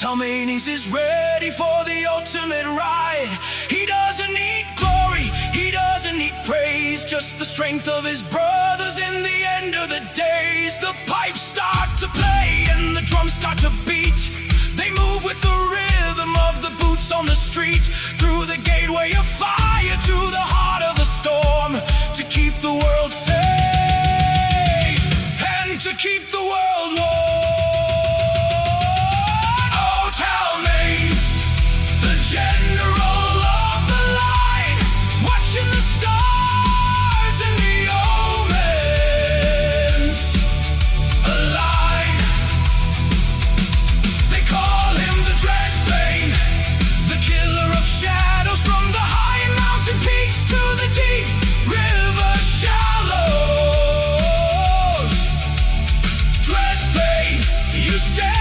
Talmanes is ready for the ultimate ride. He doesn't need glory, he doesn't need praise, just the strength of his brothers in the end of the days. The pipes start to play and the drums start to beat. They move with the rhythm of the boots on the street, through the gateway of fire to the heart of the storm, to keep the world safe and to keep the world warm. Stay